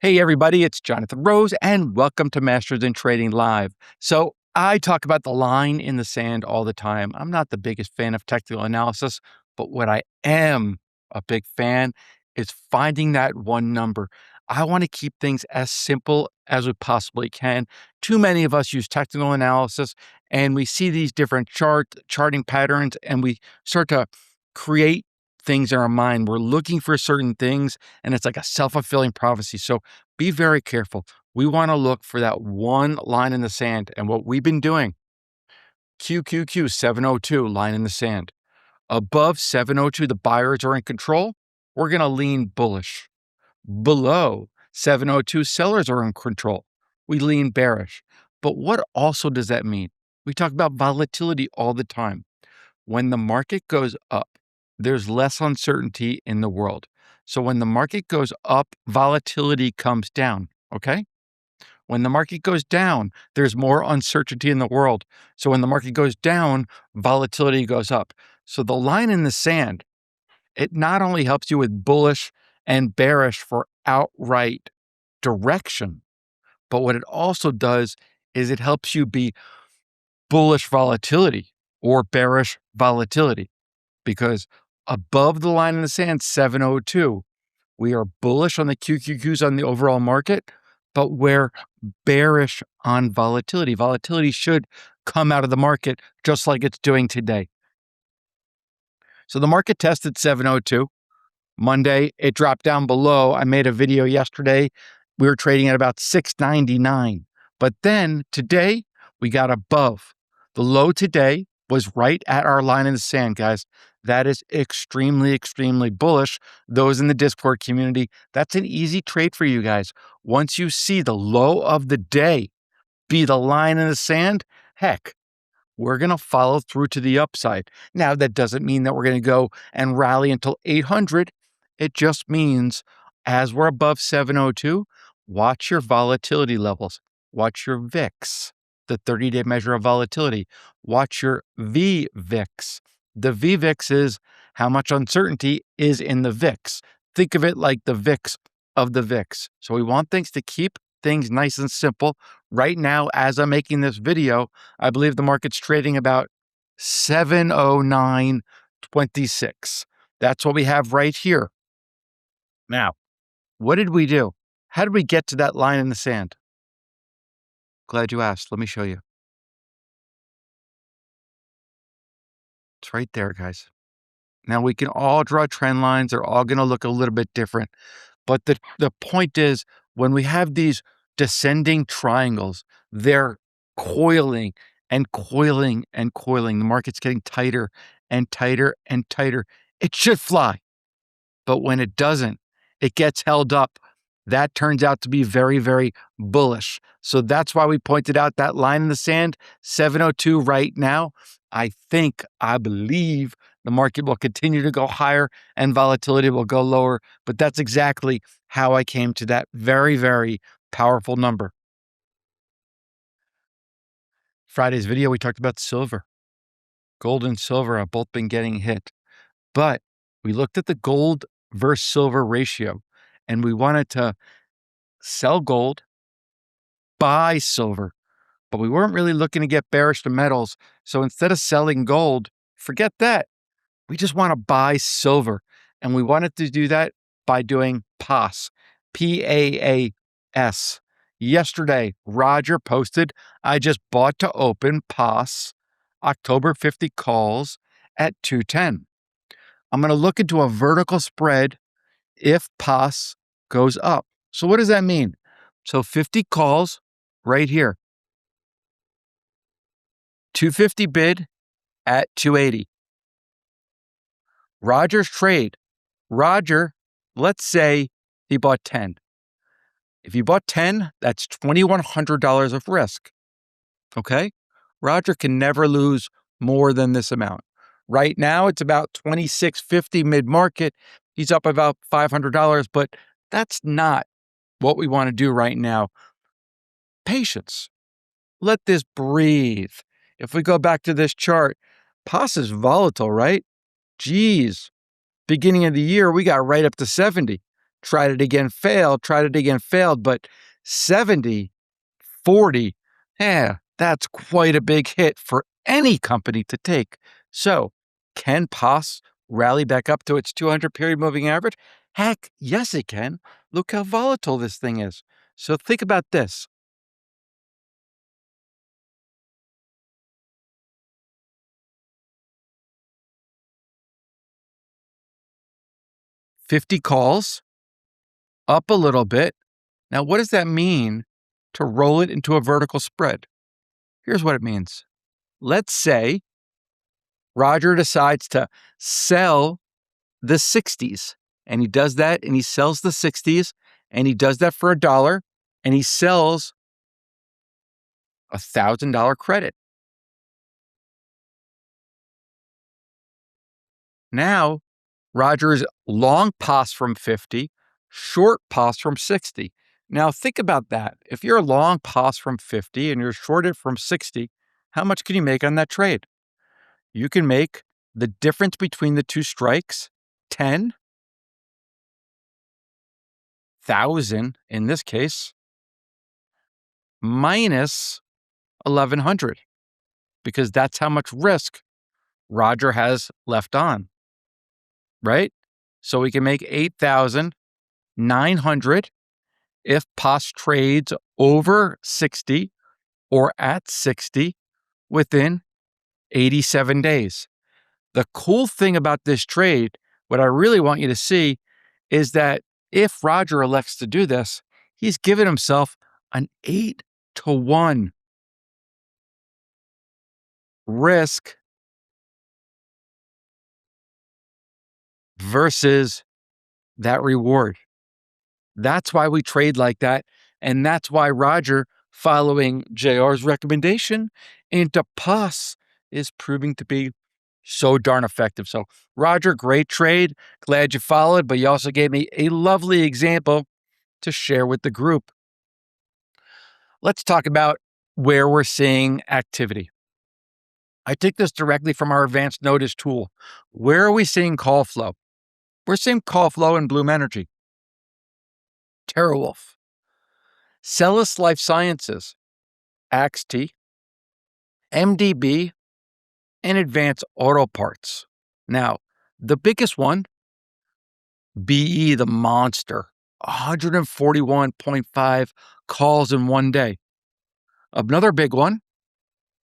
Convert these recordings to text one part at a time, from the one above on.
Hey, everybody, it's Jonathan Rose, and welcome to Masters in Trading Live. So, I talk about the line in the sand all the time. I'm not the biggest fan of technical analysis, but what I am a big fan is finding that one number. I want to keep things as simple as we possibly can. Too many of us use technical analysis, and we see these different charting patterns, and we start to create things in our mind. We're looking for certain things, and it's like a self-fulfilling prophecy. So be very careful. We want to look for that one line in the sand. And what we've been doing, QQQ 702, line in the sand. Above 702, the buyers are in control. We're going to lean bullish. Below 702, sellers are in control. We lean bearish. But what also does that mean? We talk about volatility all the time. When the market goes up, there's less uncertainty in the world. So when the market goes up, volatility comes down, okay? When the market goes down, there's more uncertainty in the world. So when the market goes down, volatility goes up. So the line in the sand, it not only helps you with bullish and bearish for outright direction, but what it also does is it helps you be bullish volatility or bearish volatility, because above the line in the sand, 702, we are bullish on the QQQs on the overall market, but we're bearish on volatility. Volatility should come out of the market just like it's doing today. So the market tested 702. Monday, it dropped down below. I made a video yesterday. We were trading at about 699. But then today, we got above. The low today was right at our line in the sand, guys. That is extremely, extremely bullish. Those in the Discord community, that's an easy trade for you guys. Once you see the low of the day be the line in the sand, heck, we're going to follow through to the upside. Now, that doesn't mean that we're going to go and rally until 800. It just means as we're above 702, watch your volatility levels. Watch your VIX, the 30-day measure of volatility. Watch your VVIX. The VVIX is how much uncertainty is in the VIX. Think of it like the VIX of the VIX. So we want things to keep things nice and simple. Right now, as I'm making this video, I believe the market's trading about 709.26. That's what we have right here. Now, what did we do? How did we get to that line in the sand? Glad you asked. Let me show you. It's right there, guys. Now, we can all draw trend lines. They're all going to look a little bit different. But the point is, when we have these descending triangles, they're coiling and coiling and coiling. The market's getting tighter and tighter and tighter. It should fly. But when it doesn't, it gets held up. That turns out to be very, very bullish. So that's why we pointed out that line in the sand, 702 right now. I believe the market will continue to go higher and volatility will go lower. But that's exactly how I came to that very, very powerful number. Friday's video, we talked about silver. Gold and silver have both been getting hit. But we looked at the gold versus silver ratio, and we wanted to sell gold, buy silver, but we weren't really looking to get bearish to metals. So instead of selling gold, forget that. We just want to buy silver. And we wanted to do that by doing PAAS, PAAS. Yesterday, Roger posted, I just bought to open PAAS, October 50 calls at 210. I'm going to look into a vertical spread if PAAS goes up. So what does that mean? So 50 calls right here. 250 bid at 280. Roger's trade. Roger, let's say he bought 10. If you bought 10, that's $2,100 of risk. Okay? Roger can never lose more than this amount. Right now, it's about $26.50 mid-market. He's up about $500, but that's not what we want to do right now. Patience. Let this breathe. If we go back to this chart, PAAS is volatile, right? Geez. Beginning of the year, we got right up to 70. tried it again, failed, tried it again, failed, but 70, 40, yeah, that's quite a big hit for any company to take. So can PAAS rally back up to its 200 period moving average? Heck, yes, it can. Look how volatile this thing is. So think about this. 50 calls, up a little bit. Now, what does that mean to roll it into a vertical spread? Here's what it means. Let's say Roger decides to sell the 60s, and he does that, and he sells the 60s, and he does that for $1, and he sells $1,000 credit. Now, Roger is long PAAS from 50, short PAAS from 60. Now, think about that. If you're long PAAS from 50 and you're short it from 60, how much can you make on that trade? You can make the difference between the two strikes, 10,000 in this case, minus 1,100, because that's how much risk Roger has left on, right? So we can make 8,900 if PAAS trades over 60 or at 60 within 87 days. The cool thing about this trade, what I really want you to see, is that if Roger elects to do this, he's given himself an 8-to-1 risk versus that reward. That's why we trade like that. And that's why Roger, following JR's recommendation into PAAS, is proving to be so darn effective. So, Roger, great trade. Glad you followed, but you also gave me a lovely example to share with the group. Let's talk about where we're seeing activity. I take this directly from our advanced notice tool. Where are we seeing call flow? We're seeing call flow in Bloom Energy, TerraWolf, Celis Life Sciences, AXT, MDB, and Advanced Auto Parts. Now, the biggest one, BE, the monster, 141.5 calls in one day. Another big one,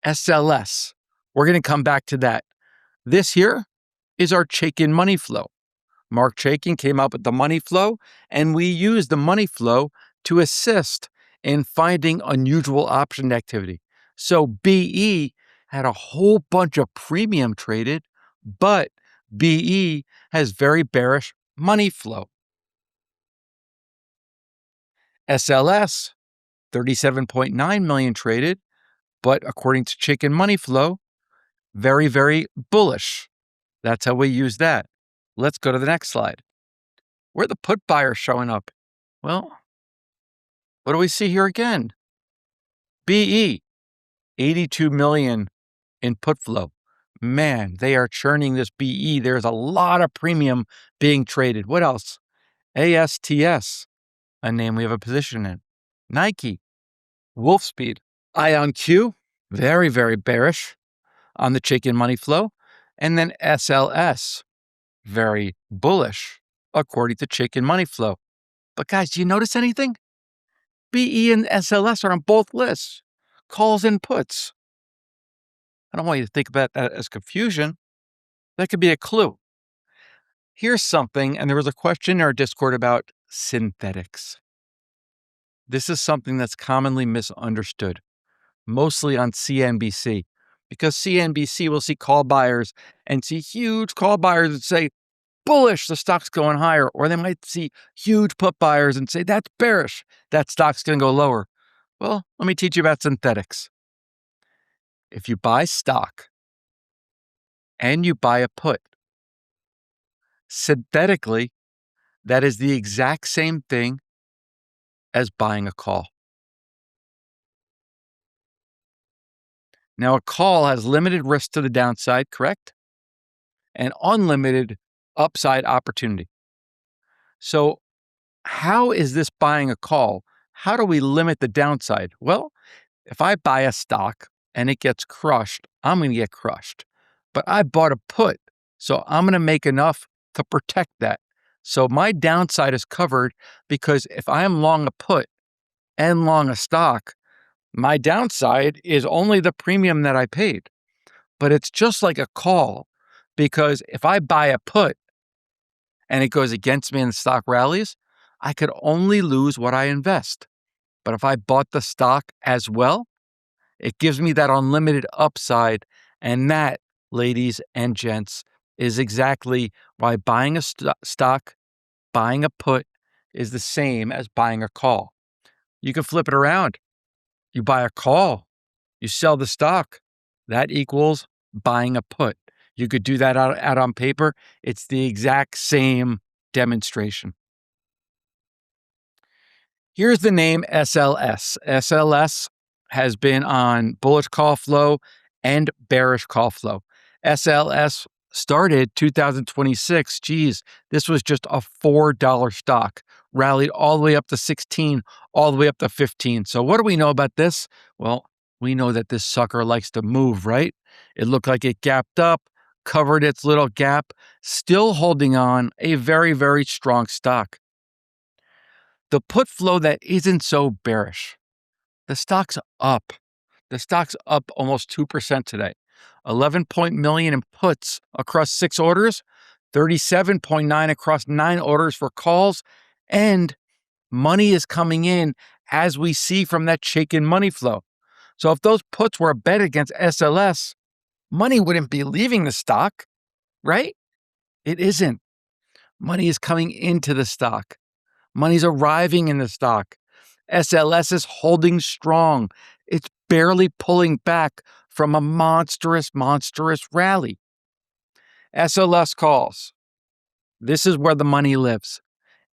SLS. We're going to come back to that. This here is our Chaikin money flow. Mark Chaikin came up with the money flow, and we used the money flow to assist in finding unusual option activity. So BE had a whole bunch of premium traded, but BE has very bearish money flow. SLS, 37.9 million traded, but according to Chaikin money flow, very, very bullish. That's how we use that. Let's go to the next slide. Where are the put buyers showing up? Well, what do we see here again? BE, 82 million in put flow. Man, they are churning this BE. There's a lot of premium being traded. What else? ASTS, a name we have a position in. Nike, Wolfspeed, IonQ, very, very bearish on the Chaikin money flow. And then SLS, very bullish according to Chaikin money flow. But guys, do you notice anything? BE and SLS are on both lists, calls and puts. I don't want you to think about that as confusion. That could be a clue. Here's something, and there was a question in our Discord about synthetics. This is something that's commonly misunderstood, mostly on CNBC, because CNBC will see call buyers and see huge call buyers that say, bullish, the stock's going higher. Or they might see huge put buyers and say, that's bearish, that stock's going to go lower. Well, let me teach you about synthetics. If you buy stock and you buy a put, synthetically, that is the exact same thing as buying a call. Now, a call has limited risk to the downside, correct? And unlimited upside opportunity. So how is this buying a call? How do we limit the downside? Well, if I buy a stock and it gets crushed, I'm going to get crushed. But I bought a put, so I'm going to make enough to protect that. So my downside is covered because if I am long a put and long a stock, my downside is only the premium that I paid. But it's just like a call because if I buy a put and it goes against me and the stock rallies, I could only lose what I invest. But if I bought the stock as well, it gives me that unlimited upside. And that, ladies and gents, is exactly why buying a stock, buying a put is the same as buying a call. You can flip it around. You buy a call, you sell the stock. That equals buying a put. You could do that out on paper. It's the exact same demonstration. Here's the name SLS. SLS has been on bullish call flow and bearish call flow. SLS started 2026. Geez, this was just a $4 stock, rallied all the way up to 16, all the way up to 15. So what do we know about this? Well, we know that this sucker likes to move, right? It looked like it gapped up, covered its little gap, still holding on, a very, very strong stock. The put flow that isn't so bearish. The stock's up. The stock's up almost 2% today. 11 million in puts across 6 orders, 37.9 across 9 orders for calls, and money is coming in as we see from that shaken money flow. So if those puts were a bet against SLS, money wouldn't be leaving the stock, right? It isn't. Money is coming into the stock. Money's arriving in the stock. SLS is holding strong. It's barely pulling back from a monstrous rally. SLS calls. This is where the money lives.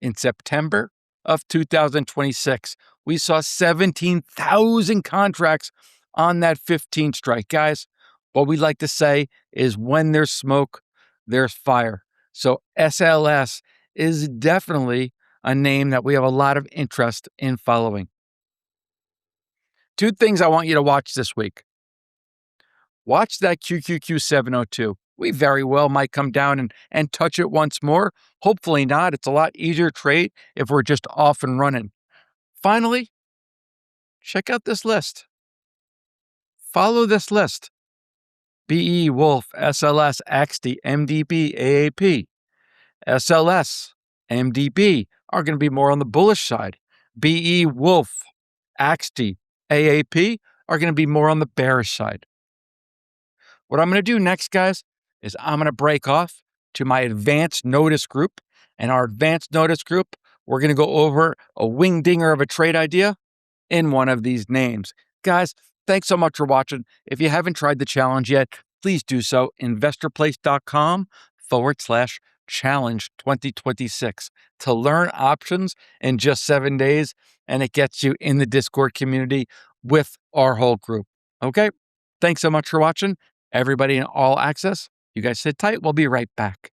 In September of 2026, we saw 17,000 contracts on that 15 strike. Guys, what we like to say is when there's smoke, there's fire. So SLS is definitely a name that we have a lot of interest in following. 2 things I want you to watch this week. Watch that QQQ 702. We very well might come down and touch it once more. Hopefully not. It's a lot easier to trade if we're just off and running. Finally, check out this list. Follow this list. BE, Wolf, SLS, XD, MDB, AAP. SLS, MDB are going to be more on the bullish side. BE, Wolf, XD, AAP are going to be more on the bearish side. What I'm going to do next, guys, is I'm going to break off to my advanced notice group. And our advanced notice group, we're going to go over a wing dinger of a trade idea in one of these names. Guys, thanks so much for watching. If you haven't tried the challenge yet, please do so. Investorplace.com/challenge 2026 to learn options in just 7 days. And it gets you in the Discord community with our whole group. Okay? Thanks so much for watching. Everybody in All Access, you guys sit tight. We'll be right back.